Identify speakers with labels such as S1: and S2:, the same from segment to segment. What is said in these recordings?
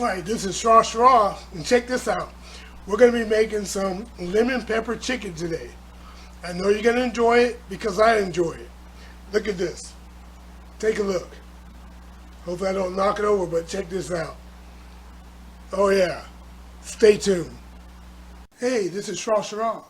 S1: Alright, this is Shaw, and check this out. We're going to be making some lemon pepper chicken today. I know you're going to enjoy it because I enjoy it. Look at this. Take a look. Hopefully I don't knock it over, but check this out. Oh yeah. Stay tuned. Hey, this is Shaw.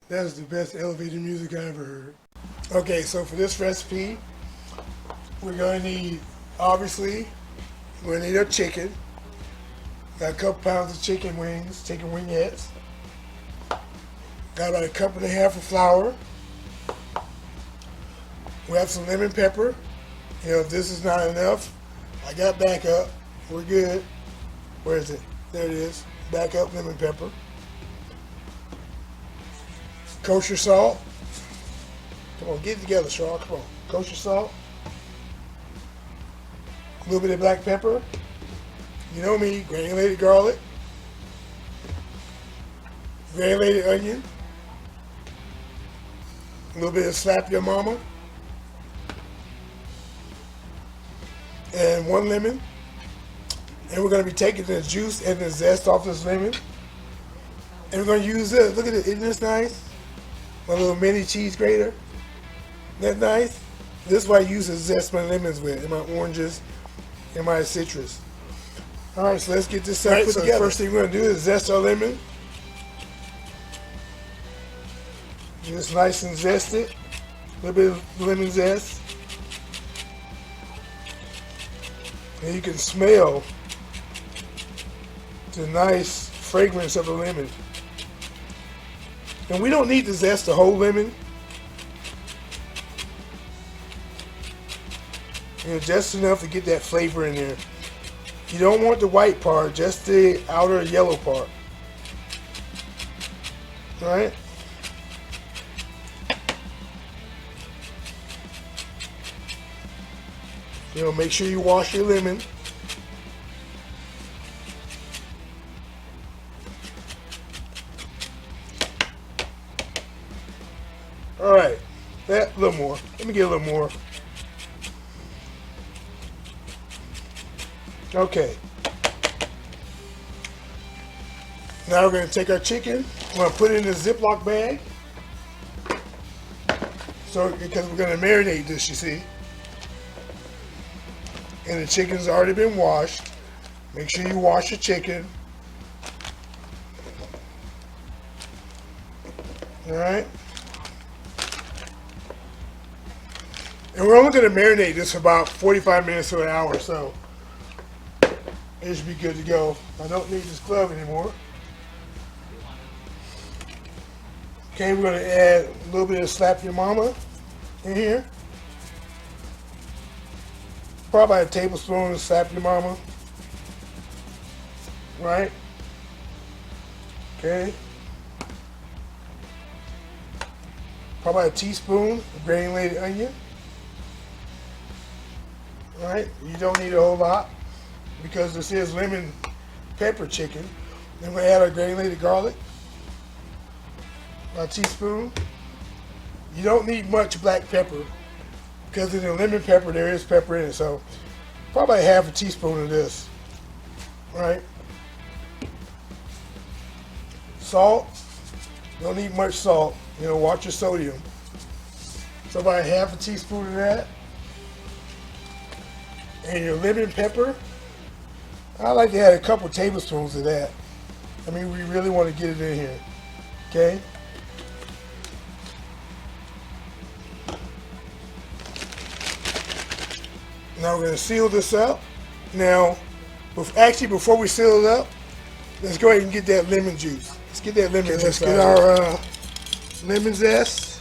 S1: That is the best elevator music I ever heard. Okay, so for this recipe, we're going to need, obviously, we're going to need our chicken. Got a couple pounds of chicken wings, chicken wingettes. Got about a cup and a half of flour. We have some lemon pepper. You know, if this is not enough, I got backup. We're good. Where is it? There it is. Backup lemon pepper. Kosher salt. Come on, get it together, Shaw. Come on. Kosher salt. A little bit of black pepper. You know me, granulated garlic. Granulated onion. A little bit of slap your mama. And 1 lemon. And we're going to be taking the juice and the zest off this lemon. And we're going to use this. Look at it. Isn't this nice? My little mini cheese grater. Isn't that nice? This is what I use to zest my lemons with, and my oranges, and my citrus. Alright, so let's get this stuff put together. First thing we're going to do is zest our lemon. Just nice and zested. A little bit of lemon zest. And you can smell the nice fragrance of the lemon. And we don't need to zest the whole lemon. You know, just enough to get that flavor in there. You don't want the white part, just the outer yellow part. Alright? You know, make sure you wash your lemon. Alright, that a little more. Let me get a little more. Okay. Now we're going to take our chicken. We're going to put it in a Ziploc bag. So, because we're going to marinate this, you see. And the chicken's already been washed. Make sure you wash your chicken. Alright. And we're only going to marinate this for about 45 minutes to an hour, so it should be good to go. I don't need this glove anymore. Okay, we're going to add a little bit of slap your mama in here. Probably a tablespoon of slap your mama. Right? Okay. Probably a teaspoon of granulated onion. Alright, you don't need a whole lot because this is lemon pepper chicken. Then we're going to add our granulated garlic. A teaspoon. You don't need much black pepper because in the lemon pepper there is pepper in it, so probably half a teaspoon of this. Right? Salt. Don't need much salt. You know, watch your sodium. So about half a teaspoon of that. And your lemon pepper, I like to add a couple tablespoons of that. I mean, we really want to get it in here. Okay? Now we're going to seal this up. Now, actually before we seal it up, let's go ahead and get that lemon juice. Let's get that lemon juice. Let's get our lemon zest.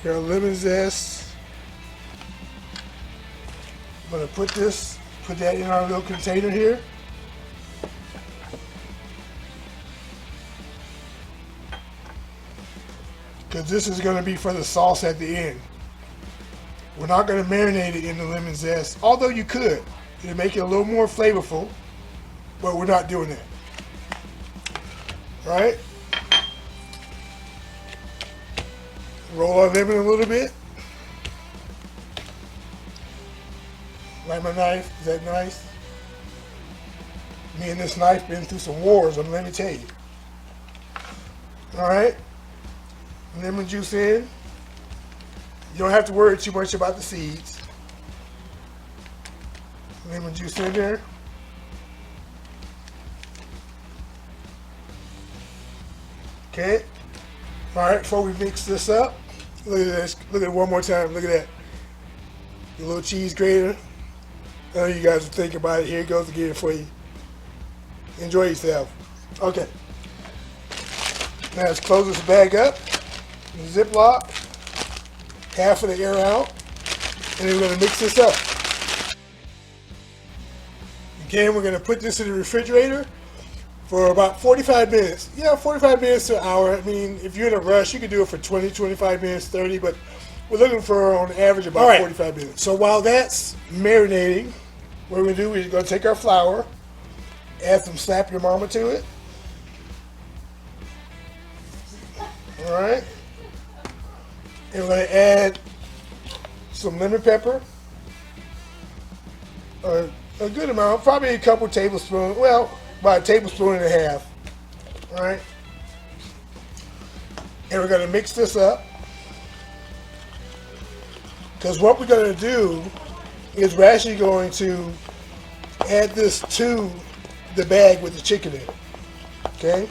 S1: Your lemon zest. I'm going to put that in our little container here. because this is going to be for the sauce at the end. We're not going to marinate it in the lemon zest, although you could. It'll make it a little more flavorful, but we're not doing that. All right? Roll our lemon a little bit. Like my knife, is that nice? Me and this knife been through some wars, let me tell you. All right? Lemon juice in. You don't have to worry too much about the seeds. Lemon juice in there. Okay. All right, before we mix this up, look at this. Look at it one more time. Look at that. The little cheese grater. I know you guys are thinking about it. Here it goes again for you. Enjoy yourself. Okay. Now let's close this bag up. Ziploc. Half of the air out. And then we're going to mix this up. Again, we're going to put this in the refrigerator for about 45 minutes. Yeah, 45 minutes to an hour. I mean, if you're in a rush, you can do it for 20, 25 minutes, 30, but we're looking for, on average, about 45 minutes. So while that's marinating, what we're going to do is we're going to take our flour, add some Slap Your Mama to it. All right. And we're going to add some lemon pepper. A good amount, probably a couple tablespoons. Well, about a tablespoon and a half. All right. And we're going to mix this up. Because what we're going to do is we're actually going to add this to the bag with the chicken in it. Okay.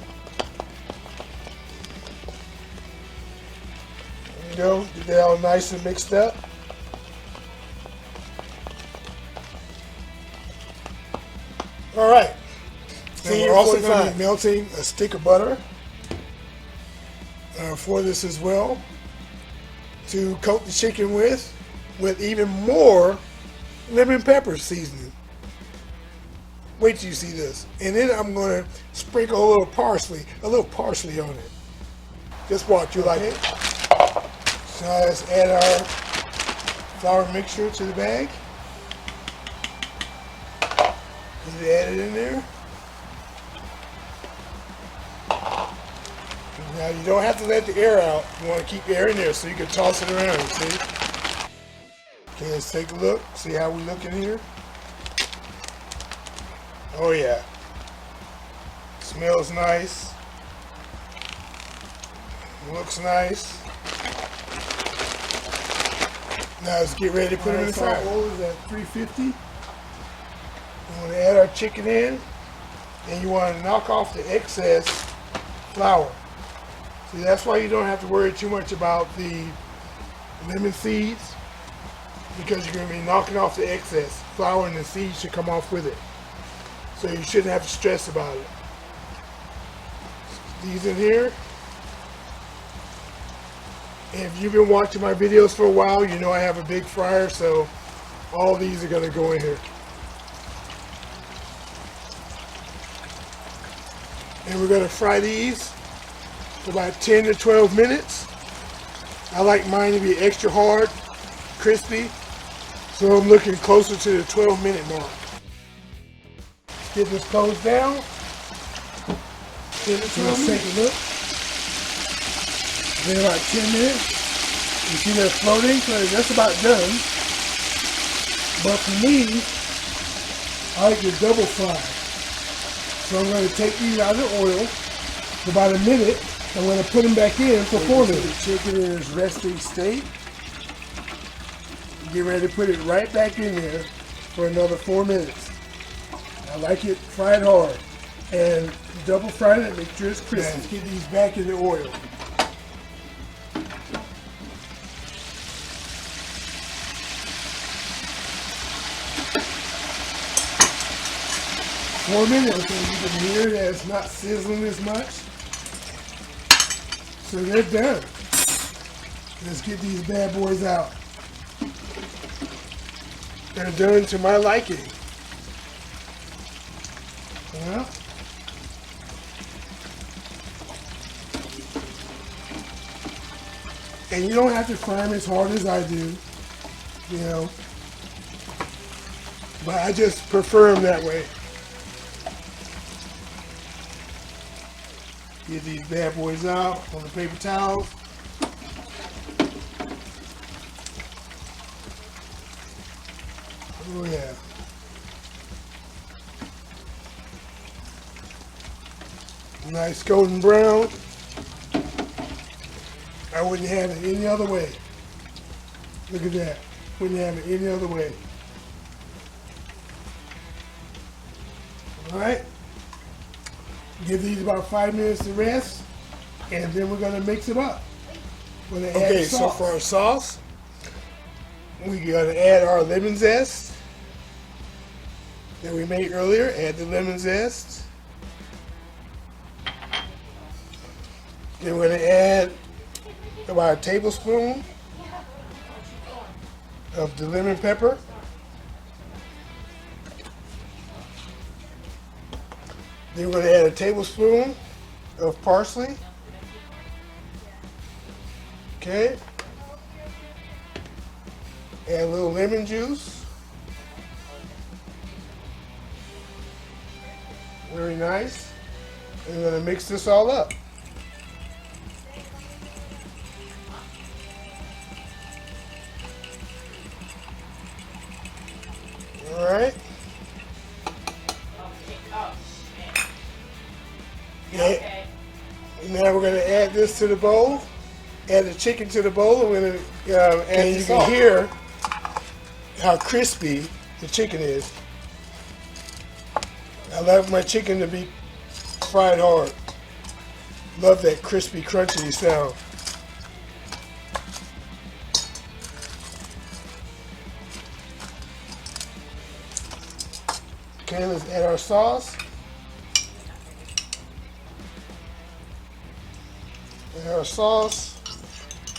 S1: There you go. Get that all nice and mixed up. All right. And we're also going to be melting a stick of butter for this as well to coat the chicken with even more lemon pepper seasoning. Wait till you see this. And then I'm going to sprinkle a little parsley on it. Just watch, you like it. So let's add our flour mixture to the bag. Just add it in there. Now you don't have to let the air out. You want to keep air in there so you can toss it around, see? Okay, let's take a look. See how we look in here? Oh yeah. Smells nice. Looks nice. Now let's get ready to put them in the fryer. Oil is at 350. We want to add our chicken in, and you want to knock off the excess flour. See, that's why you don't have to worry too much about the lemon seeds, because you're going to be knocking off the excess. Flour and the seeds should come off with it. So you shouldn't have to stress about it. These in here. And if you've been watching my videos for a while, you know I have a big fryer, so all these are going to go in here. And we're going to fry these for about 10 to 12 minutes. I like mine to be extra hard, crispy, so I'm looking closer to the 12-minute mark. Get this closed down. Let's take a look. Then about 10 minutes. You see they're floating, so that's about done. But for me, I like to double fry. So I'm going to take these out of the oil for about a minute. I'm going to put them back in for 4 minutes. The chicken in its resting state. Get ready to put it right back in there for another 4 minutes. I like it fried hard. And double fry it, make sure it's crispy. Let's get these back in the oil. Four minutes, so you can hear that it's not sizzling as much. So they're done. Let's get these bad boys out. They're done to my liking. Yeah. And you don't have to fry them as hard as I do, you know. But I just prefer them that way. Get these bad boys out on the paper towel. Oh yeah. Nice golden brown. I wouldn't have it any other way. Look at that. Wouldn't have it any other way. Alright. Give these about 5 minutes to rest. And then we're going to mix it up. We're going to add sauce. So for our sauce, we're going to add our lemon zest that we made earlier. Add the lemon zest. Then we're going to add about a tablespoon of the lemon pepper. Then we're going to add a tablespoon of parsley. Okay. Add a little lemon juice. Very nice. And we're going to mix this all up. Alright. Okay. And now we're going to add this to the bowl. Add the chicken to the bowl, and we're going to and you can hear how crispy the chicken is. I love my chicken to be fried hard. Love that crispy, crunchy sound. Okay, let's add our sauce. Add our sauce,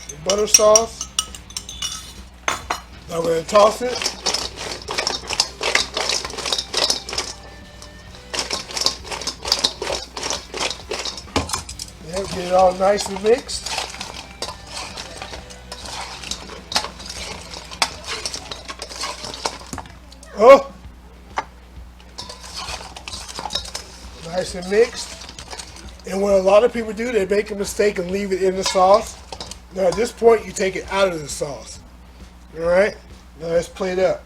S1: the butter sauce. Now we're going to toss it. Yeah, get it all nice and mixed. Oh! Nice and mixed. And what a lot of people do, they make a mistake and leave it in the sauce. Now at this point, you take it out of the sauce. Alright? Now let's plate it up.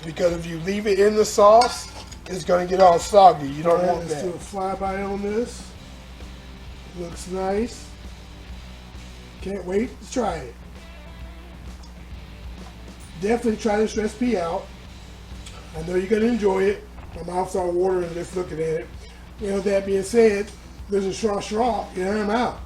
S1: Because if you leave it in the sauce, it's going to get all soggy. You don't want that. Let's do a flyby on this. Looks nice. Can't wait to try it. Definitely try this recipe out. I know you're going to enjoy it. My mouth's all watering just looking at it. You know, that being said, there's a straw, and I'm out.